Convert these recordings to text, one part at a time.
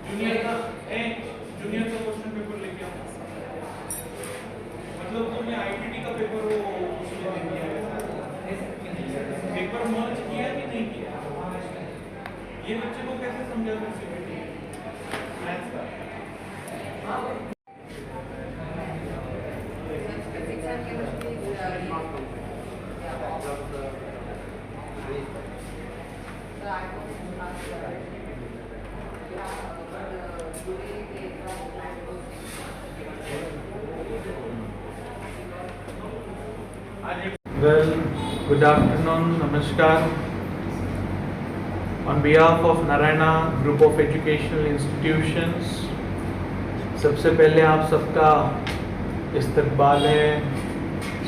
Junior का question paper लेके आओ। मतलब तुमने आईटीटी का पेपर वो उसमें नहीं किया है, पेपर मर्ज किया कि नहीं किया? ये बच्चे को कैसे समझा दो सीबीटी मैथ्स का? Well, good afternoon, namaskar. On behalf of Narayana Group of Educational Institutions, सबसे पहले आप सबका इस्तकबाल है,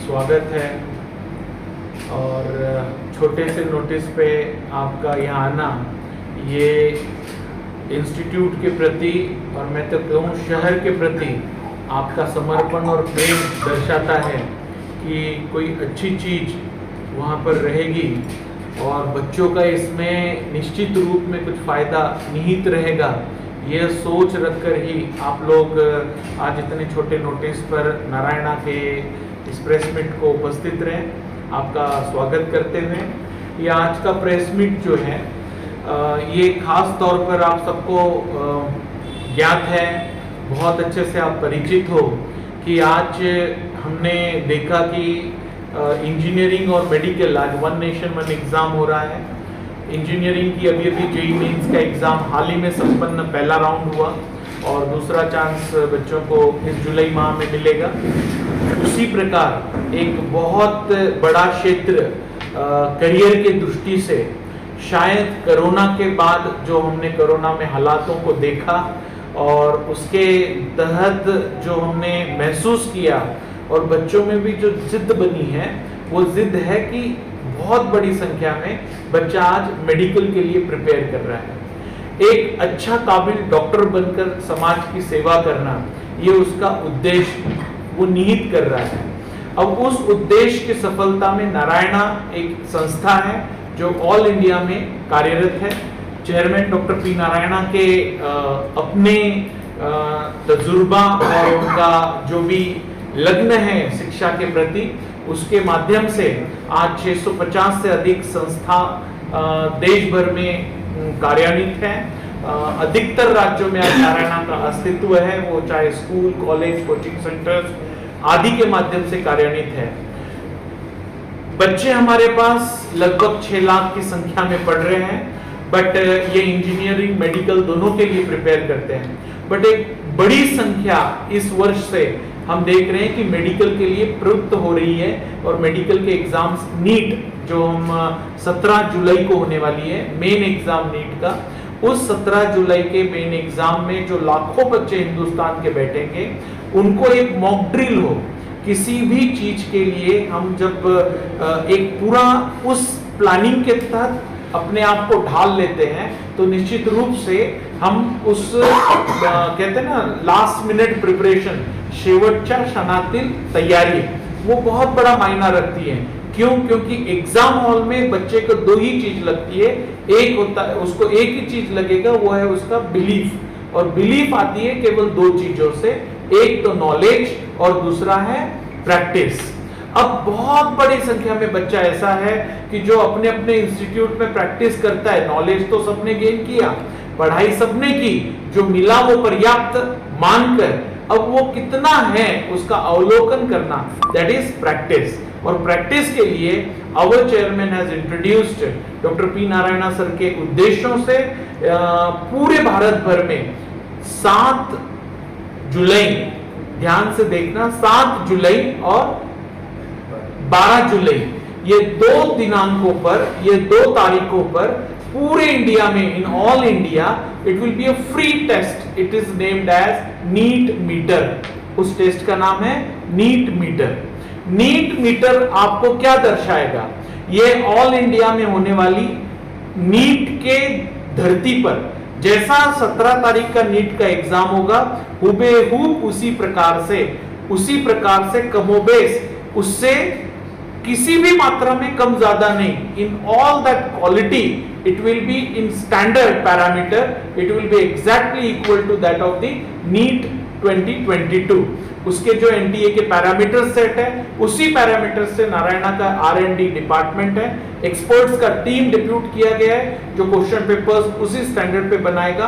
स्वागत है। और छोटे से नोटिस पे आपका यहाँ आना ये इंस्टीट्यूट के प्रति और मैं तो कहूँ शहर के प्रति आपका समर्पण और प्रेम दर्शाता है कि कोई अच्छी चीज़ वहाँ पर रहेगी और बच्चों का इसमें निश्चित रूप में कुछ फ़ायदा निहित रहेगा। यह सोच रखकर ही आप लोग आज इतने छोटे नोटिस पर नारायणा के इस प्रेस मीट को उपस्थित रहें। आपका स्वागत करते हुए ये आज का प्रेस मीट जो है ये खास तौर पर आप सबको ज्ञात है, बहुत अच्छे से आप परिचित हो कि आज हमने देखा कि इंजीनियरिंग और मेडिकल आज वन नेशन वन एग्ज़ाम हो रहा है। इंजीनियरिंग की अभी जेईई मेंस का एग्ज़ाम हाल ही में संपन्न पहला राउंड हुआ और दूसरा चांस बच्चों को इस जुलाई माह में मिलेगा। उसी प्रकार एक बहुत बड़ा क्षेत्र करियर के दृष्टि से शायद कोरोना के बाद जो हमने कोरोना में हालातों को देखा और उसके तहत जो हमने महसूस किया और बच्चों में भी जो जिद बनी है वो जिद है कि बहुत बड़ी संख्या में बच्चा आज मेडिकल के लिए प्रिपेयर कर रहा है। एक अच्छा काबिल डॉक्टर बनकर समाज की सेवा करना ये उसका उद्देश्य वो निहित कर रहा है। अब उस उद्देश्य की सफलता में नारायणा एक संस्था है जो ऑल इंडिया में कार्यरत है। चेयरमैन डॉक्टर पी नारायणा के अपने तजुर्बा और उनका जो भी लग्न है शिक्षा के प्रति उसके माध्यम से आज 650 से अधिक संस्था देश भर में कार्यान्वित है। अधिकतर राज्यों में आज नारायणा का अस्तित्व है, वो चाहे स्कूल, कॉलेज, कोचिंग सेंटर्स आदि के माध्यम से कार्यान्वित है। बच्चे हमारे पास लगभग 6 लाख की संख्या में पढ़ रहे हैं, बट ये इंजीनियरिंग मेडिकल दोनों के लिए प्रिपेयर करते हैं। बट एक बड़ी संख्या इस वर्ष से हम देख रहे हैं कि मेडिकल के लिए प्रवृत्त हो रही है और मेडिकल के एग्जाम्स नीट जो हम 17 जुलाई को होने वाली है मेन एग्जाम नीट का, उस 17 जुलाई के मेन एग्जाम में जो लाखों बच्चे हिंदुस्तान के बैठेंगे उनको एक मॉक ड्रिल हो। किसी भी चीज के लिए हम जब एक पूरा उस प्लानिंग के तहत अपने आप को ढाल लेते हैं तो निश्चित रूप से हम उस कहते हैं ना लास्ट मिनट प्रिपरेशन, शेवटच्या क्षणातील तैयारी, वो बहुत बड़ा मायना रखती है। क्यों? क्योंकि एग्जाम हॉल में बच्चे को 2 ही चीज लगती है। एक होता है उसको एक ही चीज लगेगा, वो है उसका बिलीफ, और बिलीफ आती है केवल 2 चीजों से, एक तो नॉलेज और दूसरा है प्रैक्टिस। अब बहुत बड़ी संख्या में बच्चा ऐसा है कि जो अपने अपने इंस्टीट्यूट में प्रैक्टिस करता है। नॉलेज तो सबने गेन किया, पढ़ाई सबने की, जो मिला वो पर्याप्त मानकर अब वो कितना है उसका अवलोकन करना, दैट इज प्रैक्टिस। और प्रैक्टिस के लिए our chairman has introduced doctor P Narayana sir के उद्देश्यों से पूरे भारत भर में 7 जुलाई, ध्यान से देखना, 7 जुलाई और 12 जुलाई, ये 2 दिनांकों पर, ये 2 तारीखों पर पूरे इंडिया में, in all India, it will be a free test. It is named as NEET meter. उस टेस्ट का नाम है नीट मीटर। नीट मीटर आपको क्या दर्शाएगा? ये ऑल इंडिया में होने वाली नीट के धरती पर जैसा 17 तारीख का नीट का एग्जाम होगा, हुबेहूब उसी प्रकार से कमोबेश, उससे किसी भी मात्रा में कम ज्यादा नहीं, in all that quality it will be in standard parameter, it will be exactly equal to that of the NEET 2022. उसके जो एनटीए के पैरामीटर सेट है, उसी पैरामीटर से नारायणा का R&D डिपार्टमेंट है, एक्सपर्ट्स का टीम डिप्यूट किया गया है जो क्वेश्चन पेपर्स उसी स्टैंडर्ड पे बनाएगा।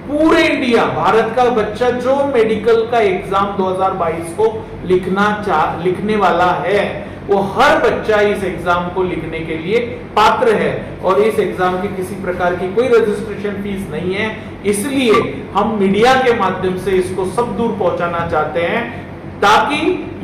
पूरे इंडिया, भारत का बच्चा जो मेडिकल का एग्जाम 2022 को लिखने वाला है, वो हर बच्चा इस एग्जाम को लिखने के लिए पात्र है और इस एग्जाम की किसी प्रकार की कोई रजिस्ट्रेशन फीस नहीं है। इसलिए हम मीडिया के माध्यम से इसको सब दूर पहुंचाना चाहते हैं ताकि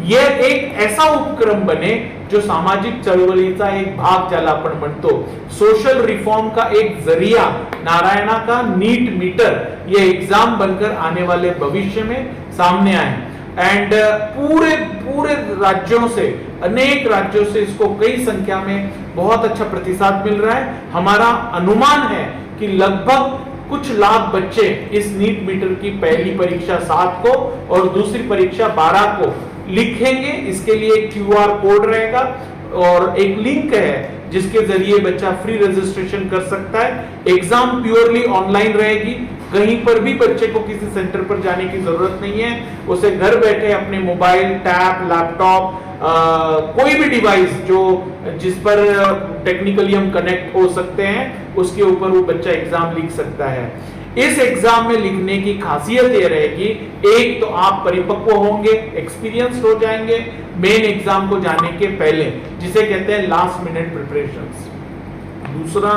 यह एक ऐसा उपक्रम बने जो सामाजिक चळवळीचा एक भाग ज्याला आपण म्हणतो, सोशल रिफॉर्म का एक जरिया नारायणा का नीट मीटर ये एग्जाम बनकर आने वाले भविष्य में सामने आए। एंड पूरे राज्यों से, अनेक राज्यों से इसको कई संख्या में बहुत अच्छा प्रतिसाद मिल रहा है। हमारा अनुमान है कि लगभग कुछ लाख बच्चे इस नीट मीटर की पहली परीक्षा 7 को और दूसरी परीक्षा 12 को लिखेंगे। इसके लिए एक QR कोड रहेगा और एक लिंक है जिसके जरिए बच्चा फ्री रजिस्ट्रेशन कर सकता है। एग्जाम प्योरली ऑनलाइन रहेगी, कहीं पर भी बच्चे को किसी सेंटर पर जाने की जरूरत नहीं है। उसे घर बैठे अपने मोबाइल, टैब, लैपटॉप, कोई भी डिवाइस जिस पर टेक्निकली हम कनेक्ट हो सकते हैं, उसके ऊपर वो बच्चा एग्जाम लिख सकता है। इस एग्जाम में लिखने की खासियत ये रहेगी, एक तो आप परिपक्व होंगे, एक्सपीरियंस हो जाएंगे मेन एग्जाम को जाने के पहले, जिसे कहते हैं लास्ट मिनट प्रिपरेशंस। दूसरा,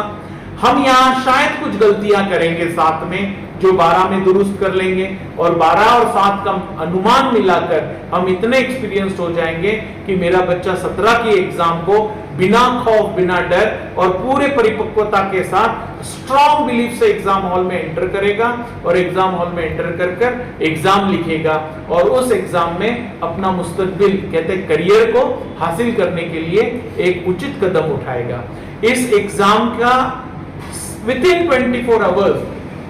हम यहां शायद कुछ गलतियां करेंगे साथ में जो 12 में दुरुस्त कर लेंगे और 12 और 7 का अनुमान मिलाकर हम इतने एक्सपीरियंस्ड हो जाएंगे कि मेरा बच्चा 17 की एग्जाम को बिना खौफ, बिना डर और पूरे परिपक्वता के साथ स्ट्रॉन्ग बिलीफ से एग्जाम हॉल में एंटर करेगा और एग्जाम हॉल में एंटर कर एग्जाम लिखेगा और उस एग्जाम में अपना मुस्तकबिल, कहते हैं करियर को हासिल करने के लिए एक उचित कदम उठाएगा। इस एग्जाम का विदिन 24 आवर्स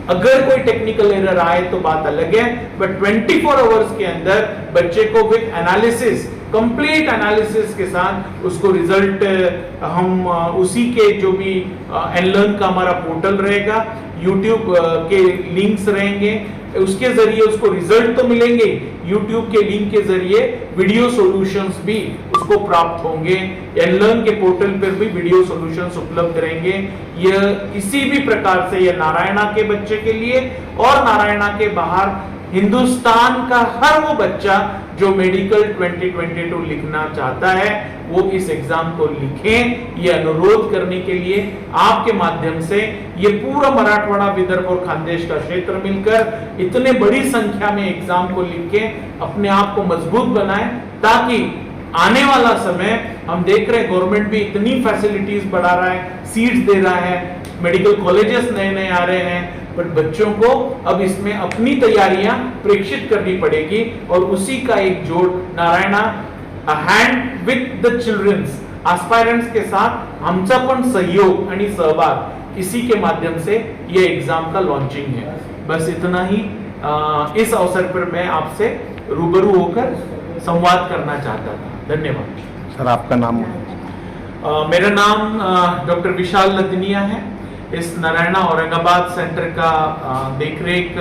अगर कोई टेक्निकल एरर आए तो बात अलग है, बट 24 आवर्स के अंदर बच्चे को विद एनालिसिस, कंप्लीट एनालिसिस के साथ उसको रिजल्ट हम उसी के जो भी एनलर्न का हमारा पोर्टल रहेगा, यूट्यूब के लिंक्स रहेंगे, उसके जरिए उसको रिजल्ट तो मिलेंगे, यूट्यूब के लिंक के जरिए वीडियो सॉल्यूशंस भी उसको प्राप्त होंगे। एनलर्न के पोर्टल पर भी वीडियो सॉल्यूशंस उपलब्ध रहेंगे। यह किसी भी प्रकार से यह नारायणा के बच्चे के लिए और नारायणा के बाहर हिंदुस्तान का हर वो बच्चा जो मेडिकल 2022 लिखना चाहता है वो इस एग्जाम को लिखें, ये अनुरोध करने के लिए आपके माध्यम से ये पूरा मराठवाड़ा, विदर्भ और खानदेश का क्षेत्र मिलकर इतने बड़ी संख्या में एग्जाम को लिख के अपने आप को मजबूत बनाएं ताकि आने वाला समय हम देख रहे हैं गवर्नमेंट भी इतनी फैसिलिटीज बढ़ा रहा है, सीट्स दे रहा है, मेडिकल कॉलेजेस नए आ रहे हैं, पर बच्चों को अब इसमें अपनी तैयारियां प्रेक्षित करनी पड़ेगी और उसी का एक जोड़ Narayana hand with the childrens aspirants के साथ आमचा पण सहयोग आणि सहभाग, इसी के माध्यम से ये एग्जाम का लॉन्चिंग है। बस इतना ही इस अवसर पर मैं आपसे रूबरू होकर संवाद करना चाहता था। धन्यवाद। सर आपका नाम? मेरा नाम डॉक्टर विशाल लदनिया है। इस नारायणा औरंगाबाद सेंटर का देखरेख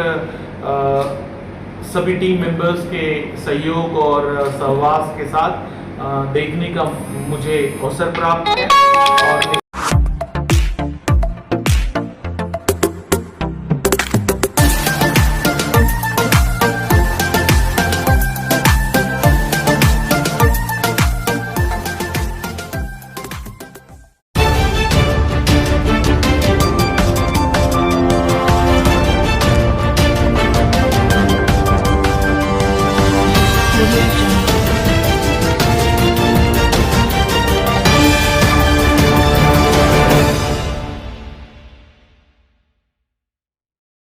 सभी टीम मेंबर्स के सहयोग और सहवास के साथ देखने का मुझे अवसर प्राप्त है और